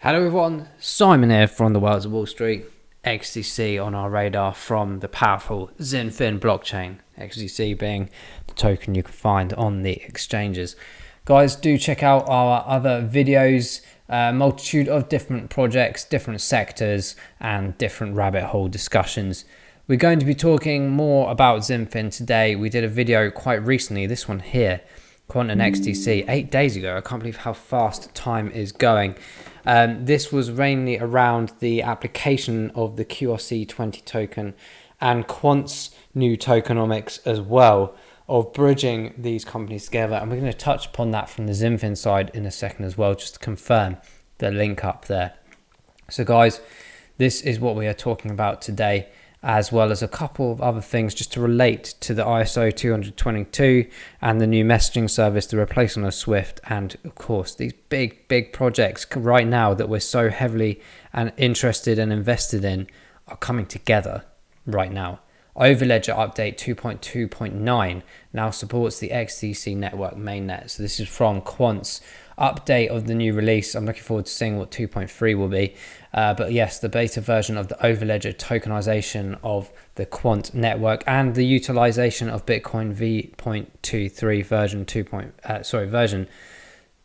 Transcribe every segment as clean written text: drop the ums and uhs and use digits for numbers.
Hello everyone, Simon here from the Worlds of Wall Street. XDC on our radar from the powerful XinFin blockchain. XDC being the token you can find on the exchanges. Guys, do check out our other videos, multitude of different projects, different sectors, and different rabbit hole discussions. We're going to be talking more about XinFin today. We did a video quite recently, this one here, Quant and XDC, 8 days ago. I can't believe how fast time is going. This was mainly around the application of the QRC20 token and Quant's new tokenomics as well, of bridging these companies together. And we're going to touch upon that from the XinFin side in a second as well, just to confirm the link up there. So guys, this is what we are talking about today, as well as a couple of other things just to relate to the ISO20022 and the new messaging service, the replacement of Swift, and of course these big projects right now that we're so heavily and interested and invested in are coming together right now. Overledger update 2.2.9 now supports the XDC network mainnet. So this is from Quant's update of the new release. I'm looking forward to seeing what 2.3 will be. But yes, the beta version of the Overledger tokenization of the Quant network and the utilization of Bitcoin v.23 version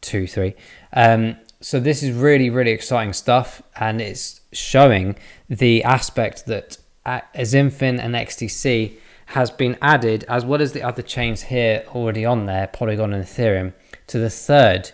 2.3. So this is really exciting stuff, and it's showing the aspect that XinFin and XDC has been added, as well as the other chains here already on there, Polygon and Ethereum, to the third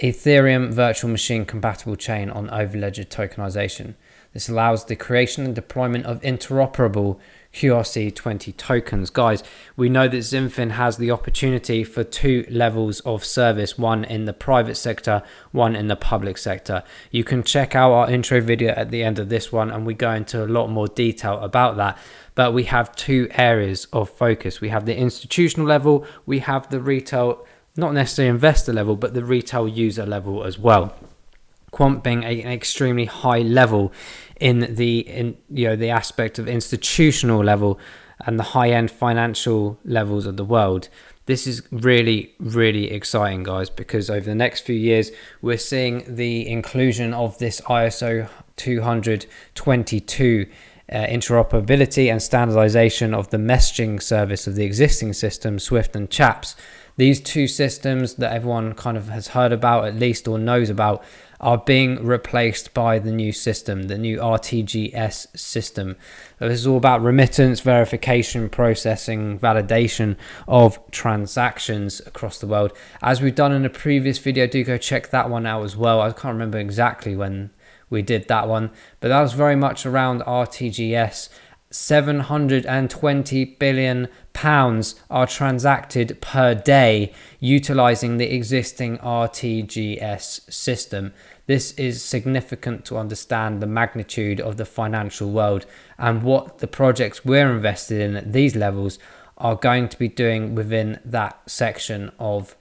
Ethereum virtual machine compatible chain on Overledger tokenization. This allows the creation and deployment of interoperable QRC20 tokens. Guys, we know that XinFin has the opportunity for 2 levels of service, one in the private sector, one in the public sector. You can check out our intro video at the end of this one, and we go into a lot more detail about that. But we have 2 areas of focus. We have the institutional level, we have the retail, not necessarily investor level, but the retail user level as well. Quant being an extremely high level in the aspect of institutional level and the high-end financial levels of the world. This is really exciting, guys, because over the next few years we're seeing the inclusion of this ISO20022 interoperability and standardization of the messaging service of the existing system, Swift and Chaps. These 2 systems that everyone kind of has heard about at least, or knows about, are being replaced by the new system, the new RTGS system. So this is all about remittance, verification, processing, validation of transactions across the world. As we've done in a previous video, do go check that one out as well. I can't remember exactly when we did that one, but that was very much around RTGS. 720 billion pounds are transacted per day utilizing the existing RTGS system. This is significant to understand the magnitude of the financial world and what the projects we're invested in at these levels are going to be doing within that section of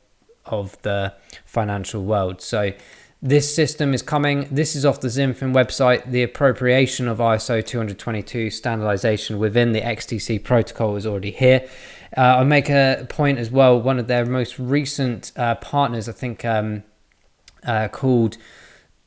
the financial world. So this system is coming. This is off the XinFin website. The appropriation of ISO20022 standardization within the XDC protocol is already here. I'll make a point as well. One of their most recent partners, I think, called...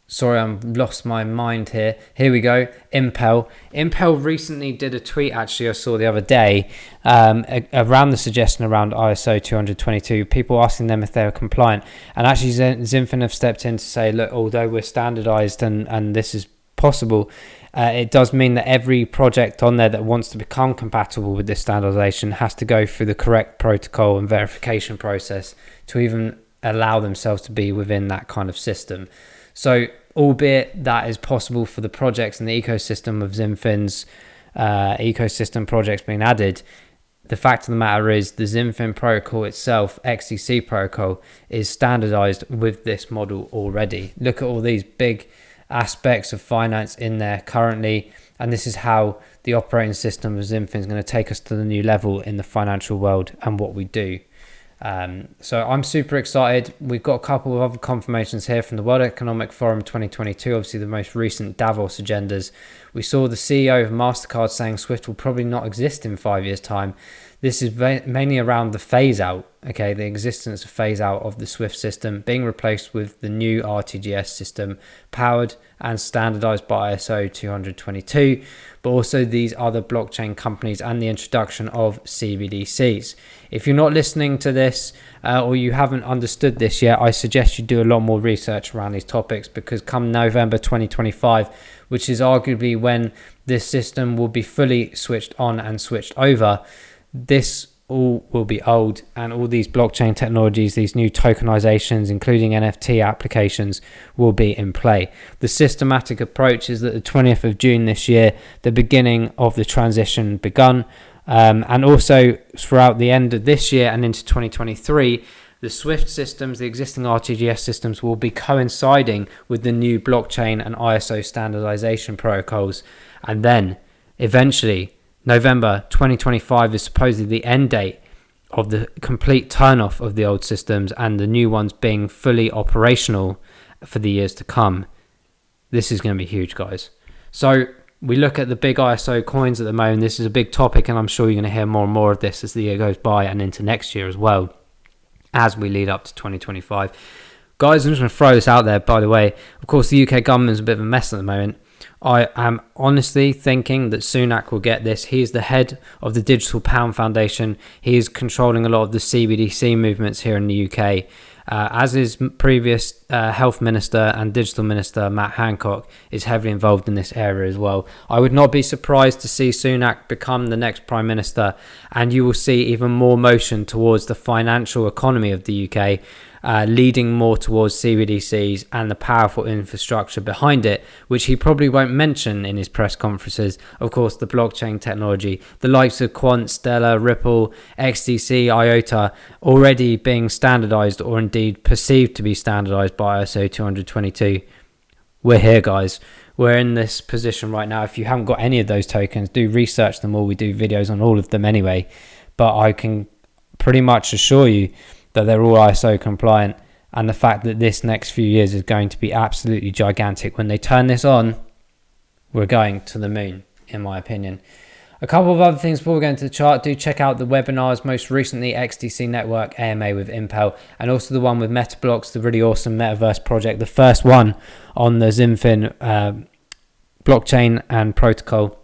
Sorry, I've lost my mind here. Here we go. Impel. Impel recently did a tweet, actually, I saw the other day, around the suggestion around ISO 222, people asking them if they were compliant. And actually, XinFin have stepped in to say, look, although we're standardized and this is possible, it does mean that every project on there that wants to become compatible with this standardization has to go through the correct protocol and verification process to even allow themselves to be within that kind of system. So, albeit that is possible for the projects and the ecosystem of XinFin's ecosystem projects being added, the fact of the matter is the XinFin protocol itself, XDC protocol, is standardized with this model already. Look at all these big aspects of finance in there currently, and this is how the operating system of XinFin is going to take us to the new level in the financial world and what we do. So I'm super excited. We've got a couple of other confirmations here from the World Economic Forum 2022, obviously the most recent Davos agendas. We saw the CEO of MasterCard saying Swift will probably not exist in 5 years' time. This is mainly around the phase out okay, the existence of phase out of the SWIFT system being replaced with the new RTGS system powered and standardized by ISO20022, but also these other blockchain companies and the introduction of CBDCs. If you're not listening to this or you haven't understood this yet, I suggest you do a lot more research around these topics, because come November 2025, which is arguably when this system will be fully switched on and switched over, this all will be old, and all these blockchain technologies, these new tokenizations, including NFT applications, will be in play. The systematic approach is that the 20th of June this year, the beginning of the transition begun, and also throughout the end of this year and into 2023, the SWIFT systems, the existing RTGS systems, will be coinciding with the new blockchain and ISO standardization protocols, and then eventually November 2025 is supposedly the end date of the complete turn-off of the old systems and the new ones being fully operational for the years to come. This is going to be huge, guys. So we look at the big ISO coins at the moment. This is a big topic, and I'm sure you're going to hear more and more of this as the year goes by and into next year as well, as we lead up to 2025. Guys, I'm just going to throw this out there, by the way. Of course, the UK government is a bit of a mess at the moment. I am honestly thinking that Sunak will get this. He is the head of the Digital Pound Foundation. He is controlling a lot of the CBDC movements here in the UK. As his previous health minister and digital minister, Matt Hancock, is heavily involved in this area as well. I would not be surprised to see Sunak become the next prime minister, and you will see even more motion towards the financial economy of the UK, leading more towards CBDCs and the powerful infrastructure behind it, which he probably won't mention in his press conferences. Of course, the blockchain technology, the likes of Quant, Stellar, Ripple, XDC, IOTA, already being standardized or indeed perceived to be standardized by ISO 20022. We're here, guys. We're in this position right now. If you haven't got any of those tokens, do research them all. We do videos on all of them anyway, but I can pretty much assure you that they're all ISO compliant, and the fact that this next few years is going to be absolutely gigantic. When they turn this on, we're going to the moon, in my opinion. A couple of other things before we go into the chart. Do check out the webinars, most recently XDC Network AMA with Impel, and also the one with MetaBlocks, the really awesome metaverse project, the first one on the XinFin blockchain and protocol.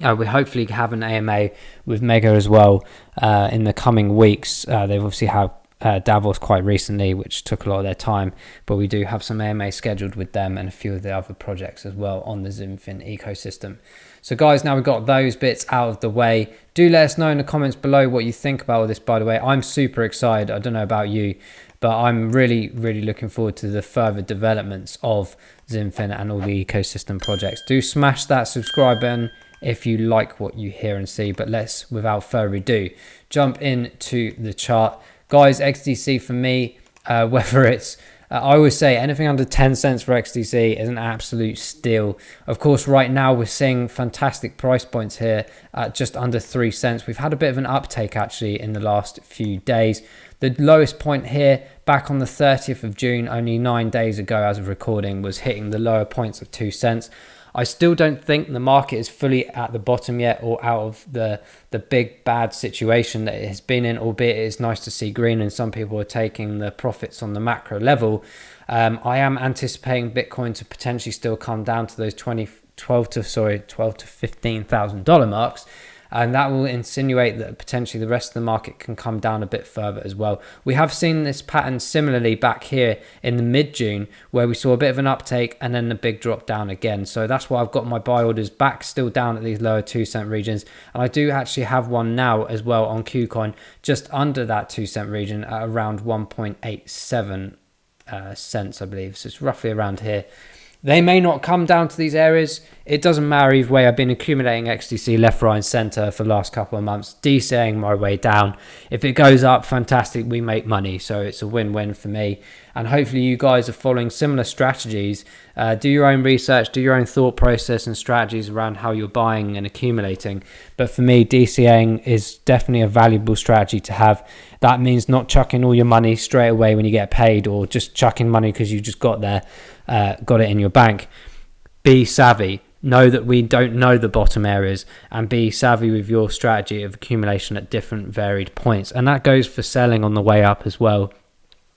We hopefully have an AMA with Mega as well in the coming weeks. They've obviously had Davos quite recently, which took a lot of their time, but we do have some AMA scheduled with them and a few of the other projects as well on the XinFin ecosystem. So guys, now we've got those bits out of the way, do let us know in the comments below what you think about all this. By the way, I'm super excited. I don't know about you, but I'm really looking forward to the further developments of XinFin and all the ecosystem projects. Do smash that subscribe button if you like what you hear and see, but let's, without further ado, jump into the chart. Guys, XDC for me, whether it's, I always say anything under 10 cents for XDC is an absolute steal. Of course, right now we're seeing fantastic price points here at just under 3 cents. We've had a bit of an uptake actually in the last few days. The lowest point here back on the 30th of June, only 9 days ago as of recording, was hitting the lower points of 2 cents. I still don't think the market is fully at the bottom yet or out of the big bad situation that it has been in, albeit it is nice to see green and some people are taking the profits on the macro level. I am anticipating Bitcoin to potentially still come down to those $12,000 to $15,000 marks. And that will insinuate that potentially the rest of the market can come down a bit further as well. We have seen this pattern similarly back here in the mid-June, where we saw a bit of an uptake and then a big drop down again. So that's why I've got my buy orders back still down at these lower 2 cent regions. And I do actually have one now as well on KuCoin, just under that 2 cent region at around 1.87 cents, I believe. So it's roughly around here. They may not come down to these areas. It doesn't matter either way. I've been accumulating XDC left, right and center for the last couple of months, DCAing my way down. If it goes up, fantastic, we make money. So it's a win-win for me. And hopefully you guys are following similar strategies. Do your own research, do your own thought process and strategies around how you're buying and accumulating. But for me, DCAing is definitely a valuable strategy to have. That means not chucking all your money straight away when you get paid, or just chucking money because you just got it in your bank. Be savvy. know that we don't know the bottom areas, and be savvy with your strategy of accumulation at different varied points. And that goes for selling on the way up as well.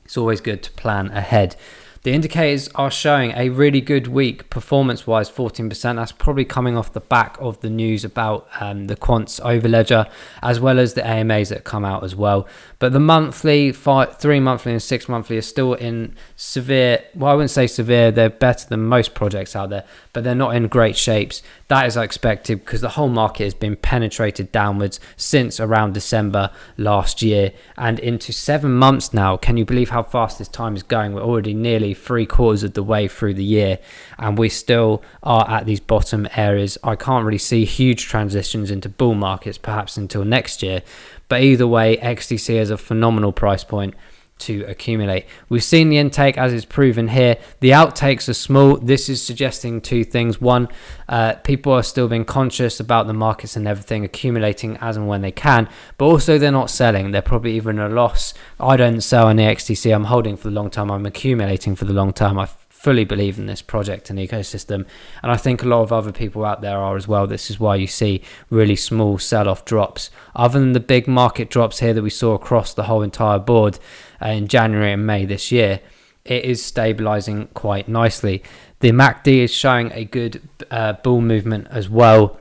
It's always good to plan ahead. The indicators are showing a really good week performance-wise, 14%. That's probably coming off the back of the news about the Quant's Overledger, as well as the AMAs that come out as well. But the monthly, 3 monthly and 6 monthly are still in severe, well, I wouldn't say severe, they're better than most projects out there, but they're not in great shapes. That is expected because the whole market has been penetrated downwards since around December last year and into 7 months now. Can you believe how fast this time is going? We're already nearly 3/4 of the way through the year, and we still are at these bottom areas. I can't really see huge transitions into bull markets, perhaps until next year. But either way, XDC is a phenomenal price point to accumulate. We've seen the intake as it's proven here. The outtakes are small. This is suggesting two things. One, people are still being conscious about the markets and everything, accumulating as and when they can, but also they're not selling. They're probably even a loss. I don't sell any XDC. I'm holding for the long term. I'm accumulating for the long term. I fully believe in this project and ecosystem, and I think a lot of other people out there are as well. This is why you see really small sell-off drops. Other than the big market drops here that we saw across the whole entire board in January and May this year, it is stabilizing quite nicely. The MACD is showing a good bull movement as well.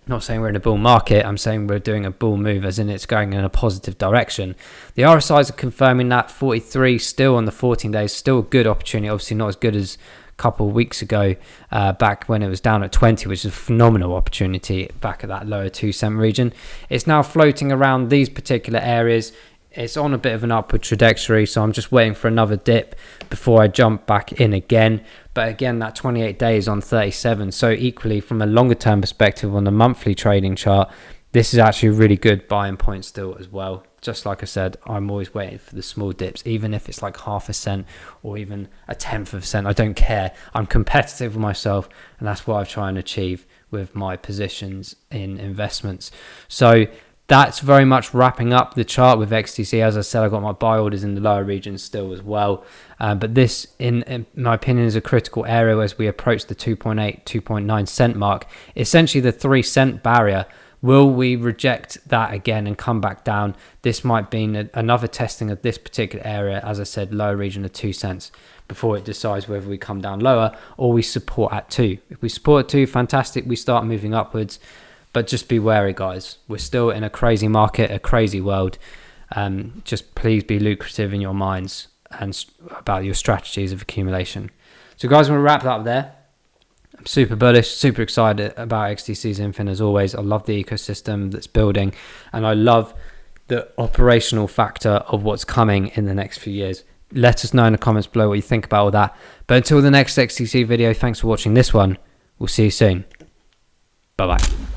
Not saying we're in a bull market, I'm saying we're doing a bull move, as in it's going in a positive direction. The RSIs are confirming that. 43 still on the 14 days, still a good opportunity. Obviously not as good as a couple of weeks ago, back when it was down at 20, which is a phenomenal opportunity back at that lower 2 cent region. It's now floating around these particular areas. It's on a bit of an upward trajectory, so I'm just waiting for another dip before I jump back in again. But again, that 28 days on 37. So equally, from a longer term perspective on the monthly trading chart, this is actually a really good buying point still as well. Just like I said, I'm always waiting for the small dips, even if it's like 0.5 cent or even 1/10 of a cent. I don't care. I'm competitive with myself, and that's what I try and achieve with my positions in investments. So that's very much wrapping up the chart with XDC. As I said, I've got my buy orders in the lower regions still as well. But this, in my opinion, is a critical area as we approach the 2.8, 2.9 cent mark. Essentially the 3 cent barrier. Will we reject that again and come back down? This might be another testing of this particular area, as I said, lower region of 2 cents, before it decides whether we come down lower or we support at 2. If we support at 2, fantastic, we start moving upwards. But just be wary, guys. We're still in a crazy market, a crazy world. Just please be lucrative in your minds and about your strategies of accumulation. So guys, I'm going to wrap that up there. I'm super bullish, super excited about XDC XinFin as always. I love the ecosystem that's building, and I love the operational factor of what's coming in the next few years. Let us know in the comments below what you think about all that. But until the next XDC video, thanks for watching this one. We'll see you soon. Bye-bye.